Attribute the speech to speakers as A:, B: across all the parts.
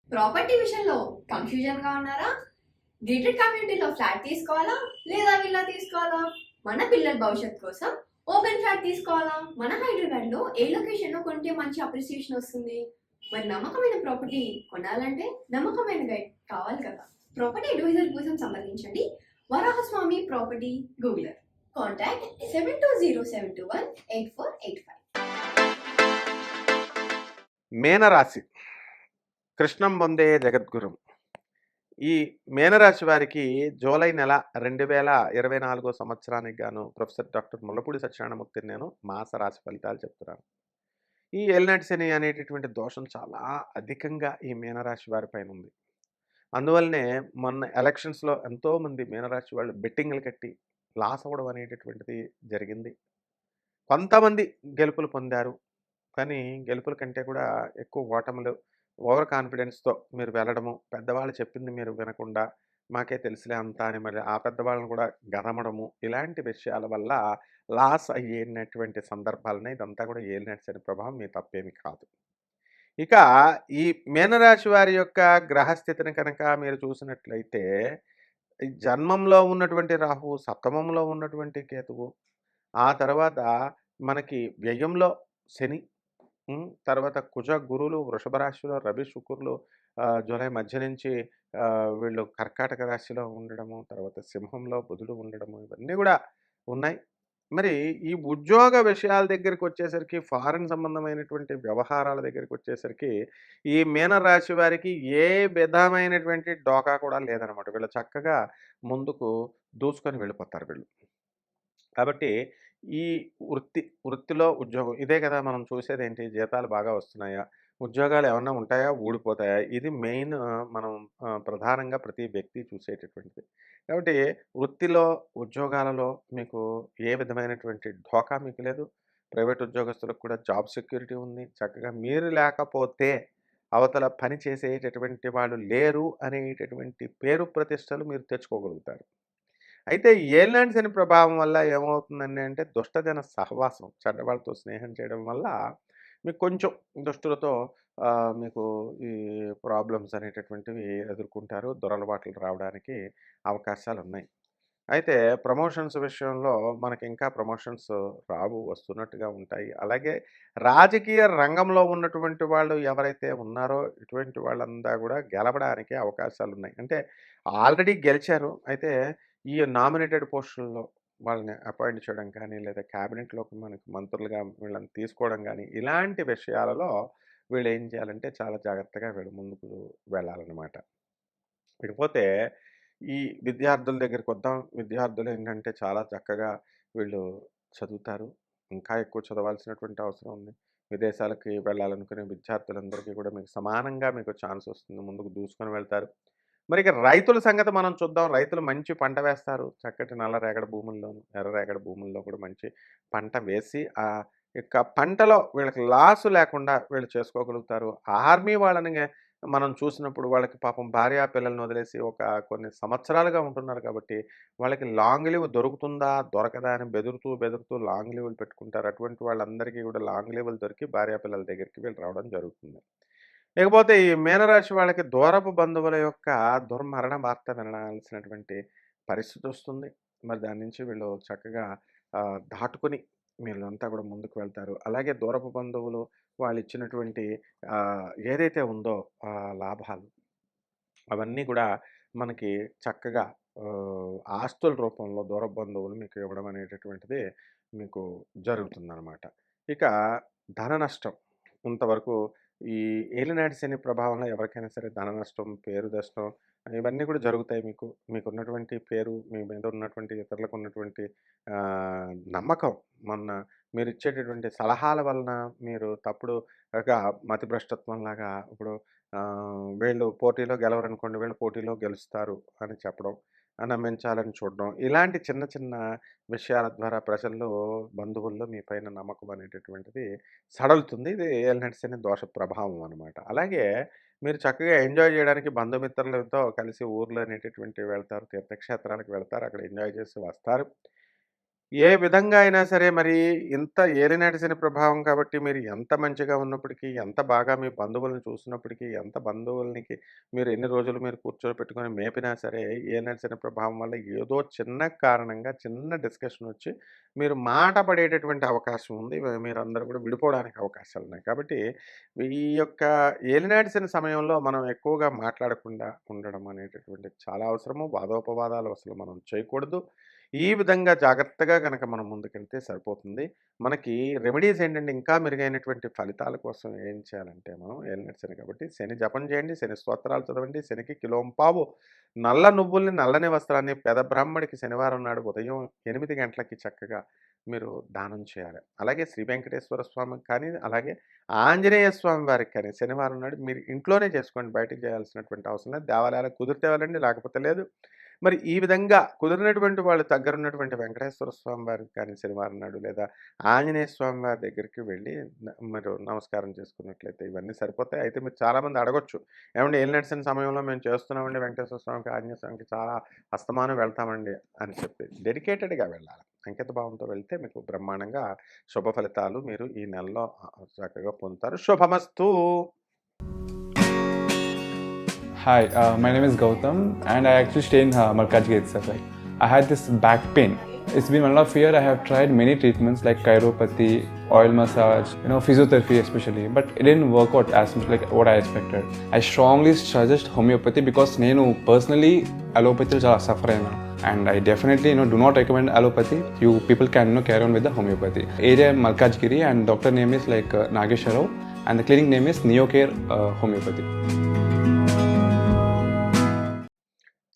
A: Property విషయంలో కన్‌ఫ్యూజన్‌గా ఉన్నారా? Gated కమ్యూనిటీలో ఫ్లాట్ తీసుకోవాలా? లేదా విల్లా తీసుకోవాలా? మన పిల్లల భవిష్యత్తు కోసం ఓపెన్ ఫ్లాట్ తీసుకోవాలా? మన హైదరాబాద్‌లో ఏ లొకేషన్‌లో కొంటే మంచి అప్రిసియేషన్ వస్తుంది? మరి నమ్మకమైన ప్రాపర్టీ కొనాలంటే నమ్మకమైన గైడ్ కావాలి కదా! ప్రాపర్టీ అడ్వైజర్ కోసం సంప్రదించండి. వరాహస్వామి ప్రాపర్టీ గూగులర్. కాంటాక్ట్ 7207218485.
B: మేనరాశి కృష్ణం వందే జగద్గురు. ఈ మేనరాశి వారికి జూలై నెల 2024 సంవత్సరానికి గాను ప్రొఫెసర్ డాక్టర్ ముల్లపూడి సత్యనారాయణమూర్తిని నేను మాస రాశి ఫలితాలు చెప్తున్నాను. ఈ ఏలినాటి శని అనేటటువంటి దోషం చాలా అధికంగా ఈ మీనరాశి వారి పైన ఉంది. అందువల్లనే మొన్న ఎలక్షన్స్లో ఎంతోమంది మీనరాశి వాళ్ళు బెట్టింగ్లు కట్టి లాస్ అవ్వడం అనేటటువంటిది జరిగింది. కొంతమంది గెలుపులు పొందారు. కానీ గెలుపుల కంటే కూడా ఎక్కువ ఓటములు, ఓవర్ కాన్ఫిడెన్స్‌తో మీరు వెళ్ళడము, పెద్దవాళ్ళు చెప్పింది మీరు వినకుండా, మాకే తెలుసులే అంతా అని మరి ఆ పెద్దవాళ్ళని కూడా గదమడము, ఇలాంటి విషయాల వల్ల లాస్ అయ్యేనటువంటి సందర్భాలనే ఇదంతా కూడా ఏలినాటి శని ప్రభావం, మీ తప్పేమి కాదు. ఇక ఈ మీనరాశి వారి యొక్క గ్రహస్థితిని కనుక మీరు చూసినట్లయితే, ఈ జన్మంలో ఉన్నటువంటి రాహువు, సప్తమంలో ఉన్నటువంటి కేతువు, ఆ తర్వాత మనకి వ్యయంలో శని, తర్వాత కుజ, గురువులు వృషభ రాశిలో, రవి, శుక్రులు జూలై మధ్య నుంచి వీళ్ళు కర్కాటక రాశిలో ఉండడము, తర్వాత సింహంలో బుధుడు ఉండడము, ఇవన్నీ కూడా ఉన్నాయి. మరి ఈ ఉద్యోగ విషయాల దగ్గరికొచ్చేసరికి, ఫారెన్ సంబంధమైనటువంటి వ్యవహారాల దగ్గరికొచ్చేసరికి, ఈ మీనరాశి వారికి ఏ విధమైనటువంటి డోకా కూడా లేదనమాట. వీళ్ళు చక్కగా ముందుకు దూసుకొని వెళ్ళిపోతారు వీళ్ళు. కాబట్టి ఈ వృత్తిలో ఉద్యోగం ఇదే కదా మనం చూసేదేంటి? జీతాలు బాగా వస్తున్నాయా? ఉద్యోగాలు ఏమన్నా ఉంటాయా? ఊడిపోతాయా? ఇది మెయిన్ మనం ప్రధానంగా ప్రతి వ్యక్తి చూసేటటువంటిది. కాబట్టి వృత్తిలో, ఉద్యోగాలలో మీకు ఏ విధమైనటువంటి ఢోకా మీకు లేదు. ప్రైవేట్ ఉద్యోగస్తులకు కూడా జాబ్ సెక్యూరిటీ ఉంది. చక్కగా మీరు లేకపోతే అవతల పని చేసేటటువంటి వాళ్ళు లేరు అనేటటువంటి పేరు ప్రతిష్టలు మీరు తెచ్చుకోగలుగుతారు. అయితే ఏలినాటి శని ప్రభావం వల్ల ఏమవుతుందండి అంటే దుష్టజన సహవాసం, చెడ్డవాళ్ళతో స్నేహం చేయడం వల్ల మీకు కొంచెం దుష్టులతో మీకు ఈ ప్రాబ్లమ్స్ అనేటటువంటివి ఎదుర్కొంటారు. దురలవాట్లు రావడానికి అవకాశాలున్నాయి. అయితే ప్రమోషన్స్ విషయంలో మనకి ఇంకా ప్రమోషన్స్ రావు, వస్తున్నట్టుగా ఉంటాయి. అలాగే రాజకీయ రంగంలో ఉన్నటువంటి వాళ్ళు ఎవరైతే ఉన్నారో ఇటువంటి వాళ్ళంతా కూడా గెలవడానికి అవకాశాలున్నాయి. అంటే ఆల్రెడీ గెలిచారు. అయితే ఈ నామినేటెడ్ పోస్టుల్లో వాళ్ళని అపాయింట్ చేయడం కానీ, లేదా క్యాబినెట్‌లోకి మనకి మంత్రులుగా వీళ్ళని తీసుకోవడం గానీ, ఇలాంటి విషయాలలో వీళ్ళేం చేయాలంటే చాలా జాగ్రత్తగా వీళ్ళు ముందుకు వెళ్ళాలనమాట. ఇకపోతే ఈ విద్యార్థుల దగ్గరికొద్దాం. విద్యార్థులేంటంటే చాలా చక్కగా వీళ్ళు చదువుతారు. ఇంకా ఎక్కువ చదవాల్సినటువంటి అవసరం ఉంది. విదేశాలకి వెళ్ళాలనుకునే విద్యార్థులందరికీ కూడా మీకు సమానంగా మీకు ఛాన్స్ వస్తుంది. ముందుకు దూసుకొని వెళ్తారు. మరి ఇక రైతుల సంగతి మనం చూద్దాం. రైతులు మంచి పంట వేస్తారు. చక్కటి నల్ల రేగడి భూముల్లోను, ఎర్ర రేగడి భూముల్లో కూడా మంచి పంట వేసి ఆ యొక్క పంటలో వీళ్ళకి లాసు లేకుండా వీళ్ళు చేసుకోగలుగుతారు. ఆర్మీ వాళ్ళని మనం చూసినప్పుడు వాళ్ళకి పాపం భార్య పిల్లల్ని వదిలేసి ఒక కొన్ని సంవత్సరాలుగా ఉంటున్నారు కాబట్టి వాళ్ళకి లాంగ్ లీవ్ దొరుకుతుందా? దొరకదా? అని బెదురుతూ లాంగ్ లీవ్‌లు పెట్టుకుంటారు. అటువంటి వాళ్ళందరికీ కూడా లాంగ్ లీవ్‌లు దొరికి భార్య పిల్లల దగ్గరికి వీళ్ళు రావడం జరుగుతుంది. ఇకపోతే ఈ మీనరాశి వాళ్ళకి దూరపు బంధువుల యొక్క దుర్మరణ వార్త వినాల్సినటువంటి పరిస్థితొస్తుంది. మరి దాని నుంచి వీళ్ళు చక్కగా దాటుకొని వీళ్ళంతా కూడా ముందుకు వెళ్తారు. అలాగే దూరపు బంధువులు వాళ్ళిచ్చినటువంటి ఏదైతే ఉందో లాభాలు అవన్నీ కూడా మనకి చక్కగా ఆస్తుల రూపంలో దూరపు బంధువులు మీకు ఇవ్వడం అనేటటువంటిది మీకు జరుగుతుందనమాట. ఇక ధన నష్టం ఇంతవరకు ఈ ఏలినాటి శని ప్రభావంలో ఎవరికైనా సరే ధన నష్టం, పేరు నష్టం ఇవన్నీ కూడా జరుగుతాయి మీకు. మీకున్నటువంటి పేరు, మీ మీద ఉన్నటువంటి ఇతరులకు ఉన్నటువంటి నమ్మకం, మొన్న మీరిచ్చేటటువంటి సలహాల వలన మీరు తప్పుడుగా మతిభ్రష్టత్వంలాగా ఇప్పుడు వీళ్ళు పోటీలో గెలవరనుకోండి, వీళ్ళు పోటీలో గెలుస్తారు అని చెప్పడం, నమ్మించాలని చూడడం. ఇలాంటి చిన్న చిన్న విషయాల ద్వారా ప్రజల్లో, బంధువుల్లో మీ పైన నమ్మకం అనేటటువంటిది సడలుతుంది. ఇది ఏలినాటి శని దోష ప్రభావం అనమాట. అలాగే మీరు చక్కగా ఎంజాయ్ చేయడానికి బంధుమిత్రులతో కలిసి ఊర్లు అనేటటువంటివి వెళ్తారు. తీర్థక్షేత్రాలకు వెళ్తారు. అక్కడ ఎంజాయ్ చేసి వస్తారు. ఏ విధంగా అయినా సరే మరి ఇంత ఏలినాటి శని ప్రభావం కాబట్టి మీరు ఎంత మంచిగా ఉన్నప్పటికీ, ఎంత బాగా మీ బంధువులను చూసినప్పటికీ, ఎంత బంధువులనికి మీరు ఎన్ని రోజులు మీరు కూర్చోబెట్టుకొని మేపినా సరే, ఏలినాటి శని ప్రభావం వల్ల ఏదో చిన్న కారణంగా చిన్న డిస్కషన్ వచ్చి మీరు మాట పడేటటువంటి అవకాశం ఉంది. మీరందరూ కూడా విడిపోవడానికి అవకాశాలున్నాయి. కాబట్టి ఈ యొక్క ఏలినాటి శని సమయంలో మనం ఎక్కువగా మాట్లాడకుండా ఉండడం అనేటటువంటిది చాలా అవసరము. వాదోపవాదాలు అసలు మనం చేయకూడదు. ఈ విధంగా జాగ్రత్తగా గనక మనం ముందుకెళ్తే సరిపోతుంది. మనకి రెమెడీస్ ఏంటంటే ఇంకా మెరుగైనటువంటి ఫలితాల కోసం ఏం చేయాలంటే మనం ఏలినాటి శని కాబట్టి శని జపం చేయండి, శని స్తోత్రాలు చదవండి, శనికి కిలోంపావు నల్ల నువ్వుల్ని, నల్లని వస్త్రాన్ని పేద బ్రాహ్మడికి శనివారం నాడు ఉదయం 8 గంటలకి చక్కగా మీరు దానం చేయాలి. అలాగే శ్రీ వెంకటేశ్వర స్వామికి కానీ, అలాగే ఆంజనేయ స్వామి వారికి కానీ శనివారం నాడు మీరు ఇంట్లోనే చేసుకోండి. బయటకి చేయాల్సినటువంటి అవసరం లేదు. దేవాలయాలకు కుదిరితే వెళ్ళండి, లేకపోతే లేదు. మరి ఈ విధంగా కుదిరినటువంటి వాళ్ళు దగ్గరున్నటువంటి వెంకటేశ్వర స్వామి వారికి కానీ శనివారం నాడు లేదా ఆంజనేయ స్వామి వారి దగ్గరికి వెళ్ళి మీరు నమస్కారం చేసుకున్నట్లయితే ఇవన్నీ సరిపోతాయి. అయితే మీరు చాలామంది అడగొచ్చు, ఏమంటే ఏలినాటి శని సమయంలో మేము చేస్తున్నామండి వెంకటేశ్వర స్వామికి, ఆంజనేయ స్వామికి చాలా అస్తమానం వెళ్తామండి అని చెప్పి డెడికేటెడ్గా వెళ్ళాలి. అంకిత భావంతో వెళ్తే మీకు బ్రహ్మాండంగా శుభ ఫలితాలు మీరు ఈ నెలలో చక్కగా పొందుతారు. శుభమస్తు.
C: Hi, my name is Gautam, and I actually stay in Malkajgiri itself. Like, I had this back pain. It's been 1.5 years. I have tried many treatments like chiropathy, oil massage, physiotherapy especially, but it didn't work out as much like what I expected. I strongly suggest homeopathy because నేను personally allopathy చాలా suffer అయినా. And I definitely do not recommend allopathy. You people can carry on with the homeopathy. Area Malkajgiri, and doctor name is like Nageshwar Rao, and the clinic name is Neocare Homeopathy.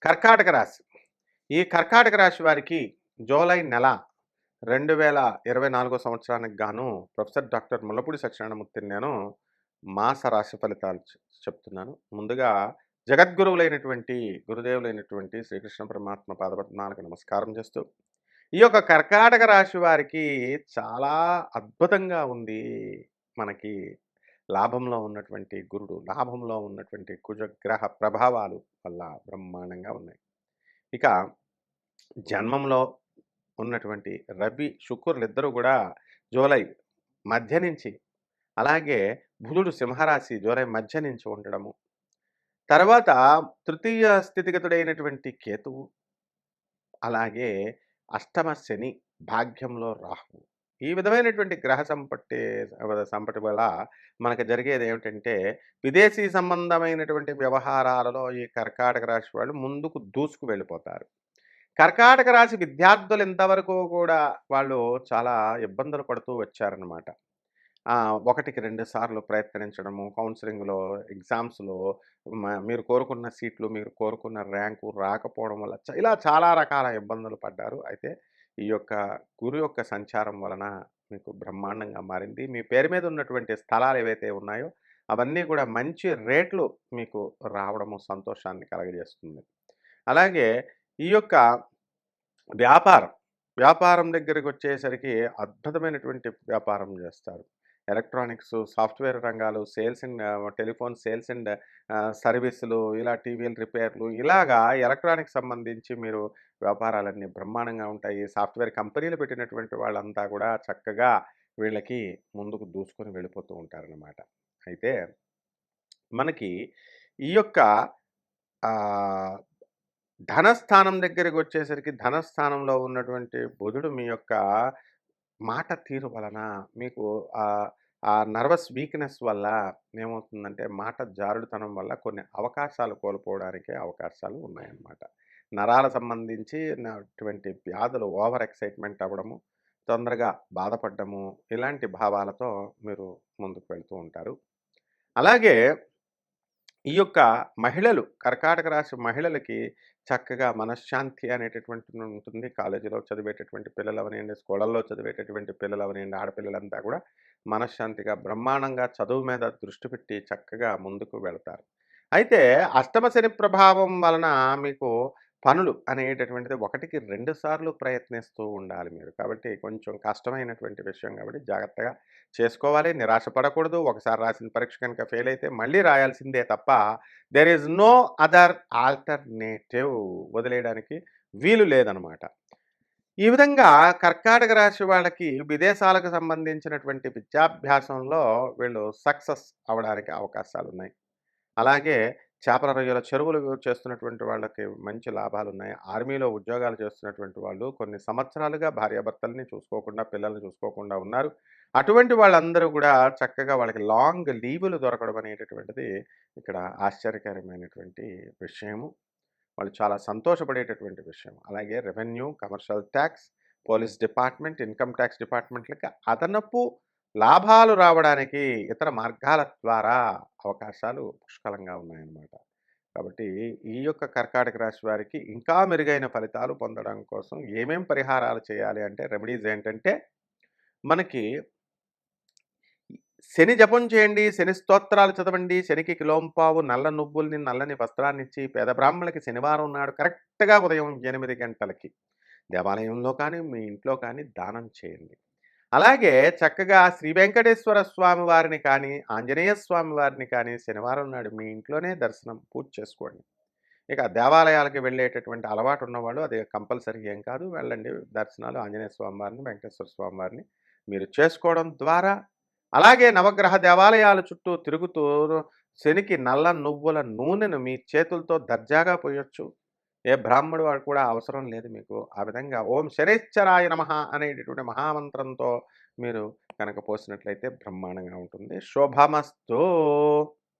B: కర్కాటక రాశి. ఈ కర్కాటక రాశి వారికి July నెల 2024 సంవత్సరానికి గాను professor doctor Mullapudi సత్యనారాయణమూర్తిని నేను మాస రాశి ఫలితాలు చెప్తున్నాను. ముందుగా జగద్గురువులైనటువంటి గురుదేవులైనటువంటి శ్రీకృష్ణ పరమాత్మ పాదపద్మాలకు నమస్కారం చేస్తూ, ఈ యొక్క కర్కాటక రాశి వారికి చాలా అద్భుతంగా ఉంది. మనకి లాభంలో ఉన్నటువంటి గురుడు, లాభంలో ఉన్నటువంటి కుజగ్రహ ప్రభావాలు వల్ల బ్రహ్మాండంగా ఉన్నాయి. ఇక జన్మంలో ఉన్నటువంటి రవి శుక్రులు ఇద్దరు కూడా జూలై మధ్య నుంచి, అలాగే బుధుడు సింహరాశి జూలై మధ్య నుంచి ఉండడము, తర్వాత తృతీయ స్థితిగతుడైనటువంటి కేతువు, అలాగే అష్టమ శని, భాగ్యంలో రాహువు, ఈ విధమైనటువంటి గ్రహ సంపటి వల్ల మనకు జరిగేది ఏమిటంటే విదేశీ సంబంధమైనటువంటి వ్యవహారాలలో ఈ కర్కాటక రాశి వాళ్ళు ముందుకు దూసుకు వెళ్ళిపోతారు. కర్కాటక రాశి విద్యార్థులు ఇంతవరకు కూడా వాళ్ళు చాలా ఇబ్బందులు పడుతూ వచ్చారనమాట. ఒకటికి 2 సార్లు ప్రయత్నించడము, కౌన్సిలింగ్లో, ఎగ్జామ్స్లో మీరు కోరుకున్న సీట్లు, మీరు కోరుకున్న ర్యాంకు రాకపోవడం వల్ల ఇలా చాలా రకాల ఇబ్బందులు పడ్డారు. అయితే ఈ యొక్క గురు యొక్క సంచారం వలన మీకు బ్రహ్మాండంగా మారింది. మీ పేరు మీద ఉన్నటువంటి స్థలాలు ఏవైతే ఉన్నాయో అవన్నీ కూడా మంచి రేట్లు మీకు రావడము సంతోషాన్ని కలగజేస్తుంది. అలాగే ఈ యొక్క వ్యాపారం దగ్గరికి వచ్చేసరికి అద్భుతమైనటువంటి వ్యాపారం చేస్తారు. ఎలక్ట్రానిక్స్, సాఫ్ట్వేర్ రంగాలు, sales and telephone sales and సర్వీసులు, ఇలా టీవీల రిపేర్లు, ఇలాగా ఎలక్ట్రానిక్స్ సంబంధించి మీరు వ్యాపారాలన్నీ బ్రహ్మాండంగా ఉంటాయి. సాఫ్ట్వేర్ కంపెనీలు పెట్టినటువంటి వాళ్ళంతా కూడా చక్కగా వీళ్ళకి ముందుకు దూసుకొని వెళ్ళిపోతూ ఉంటారనమాట. అయితే మనకి ఈ యొక్క ధనస్థానం దగ్గరికి వచ్చేసరికి ధనస్థానంలో ఉన్నటువంటి బుధుడు మీ యొక్క మాట తీరు వలన మీకు ఆ నర్వస్ వీక్నెస్ వల్ల ఏమవుతుందంటే మాట జారుడుతనం వల్ల కొన్ని అవకాశాలు కోల్పోవడానికి అవకాశాలు ఉన్నాయన్నమాట. నరాల సంబంధించినటువంటి వ్యాధులు, ఓవర్ ఎక్సైట్మెంట్ అవ్వడము, తొందరగా బాధపడ్డము, ఇలాంటి భావాలతో మీరు ముందుకు వెళ్తూ ఉంటారు. అలాగే ఈ యొక్క మహిళలు, కర్కాటక రాశి మహిళలకి చక్కగా మనశ్శాంతి అనేటటువంటిది ఉంటుంది. కాలేజీలో చదివేటటువంటి పిల్లలు అవనివ్వండి, స్కూళ్ళల్లో చదివేటటువంటి పిల్లలు అవనివ్వండి, ఆడపిల్లలంతా కూడా మనశ్శాంతిగా బ్రహ్మాండంగా చదువు మీద దృష్టి పెట్టి చక్కగా ముందుకు వెళతారు. అయితే అష్టమ శని ప్రభావం వలన మీకు పనులు అనేటటువంటిది 1కి 2 సార్లు ప్రయత్నిస్తూ ఉండాలి మీరు. కాబట్టి కొంచెం కష్టమైనటువంటి విషయం కాబట్టి జాగ్రత్తగా చేసుకోవాలి. నిరాశ పడకూడదు. ఒకసారి రాసిన పరీక్ష కనుక ఫెయిల్ అయితే మళ్ళీ రాయాల్సిందే తప్ప there is no other alternative, వదిలేయడానికి వీలు లేదనమాట. ఈ విధంగా కర్కాటక రాశి వాళ్ళకి విదేశాలకు సంబంధించినటువంటి విద్యాభ్యాసంలో వీళ్ళు సక్సెస్ అవ్వడానికి అవకాశాలున్నాయి. అలాగే చేపల రొయ్యల చెరువులు చేస్తున్నటువంటి వాళ్ళకి మంచి లాభాలున్నాయి. ఆర్మీలో ఉద్యోగాలు చేస్తున్నటువంటి వాళ్ళు కొన్ని సంవత్సరాలుగా భార్యాభర్తల్ని చూసుకోకుండా, పిల్లల్ని చూసుకోకుండా ఉన్నారు. అటువంటి వాళ్ళందరూ కూడా చక్కగా వాళ్ళకి లాంగ్ లీవులు దొరకడం అనేటటువంటిది ఇక్కడ ఆశ్చర్యకరమైనటువంటి విషయము. వాళ్ళు చాలా సంతోషపడేటటువంటి విషయం. అలాగే revenue, commercial tax, police department, income tax డిపార్ట్మెంట్‌లకి అదనపు లాభాలు రావడానికి ఇతర మార్గాల ద్వారా అవకాశాలు పుష్కలంగా ఉన్నాయన్నమాట. కాబట్టి ఈ యొక్క కర్కాటక రాశి వారికి ఇంకా మెరుగైన ఫలితాలు పొందడం కోసం ఏమేం పరిహారాలు చేయాలి అంటే రెమెడీస్ ఏంటంటే, మనకి శని జపం చేయండి, శని స్తోత్రాలు చదవండి, శనికి కిలోంపావు నల్ల నువ్వుల్ని, నల్లని వస్త్రాన్నిచ్చి పేద బ్రాహ్మణులకి శనివారం నాడు కరెక్ట్‌గా ఉదయం 8 గంటలకి దేవాలయంలో కానీ, మీ ఇంట్లో కానీ దానం చేయండి. అలాగే చక్కగా శ్రీ వెంకటేశ్వర స్వామి వారిని కానీ, ఆంజనేయ స్వామి వారిని కానీ శనివారం నాడు మీ ఇంట్లోనే పూజ చేసుకోండి. ఇక దేవాలయాలకి వెళ్ళేటటువంటి అలవాటు ఉన్నవాళ్ళు అది కంపల్సరీ ఏం కాదు, వెళ్ళండి. దర్శనాలు ఆంజనేయ స్వామి వారిని, వెంకటేశ్వర స్వామి వారిని మీరు చేసుకోవడం ద్వారా, అలాగే నవగ్రహ దేవాలయాల చుట్టూ తిరుగుతూ శనికి నల్ల నువ్వుల నూనెను మీ చేతులతో దర్జాగా పోయొచ్చు. ఏ బ్రాహ్మడు వాడు కూడా అవసరం లేదు మీకు. ఆ విధంగా ఓం శనైశ్చరాయ నమః అనేటటువంటి మహామంత్రంతో మీరు కనుక పోసినట్లయితే బ్రహ్మాండంగా ఉంటుంది. శుభమస్తు.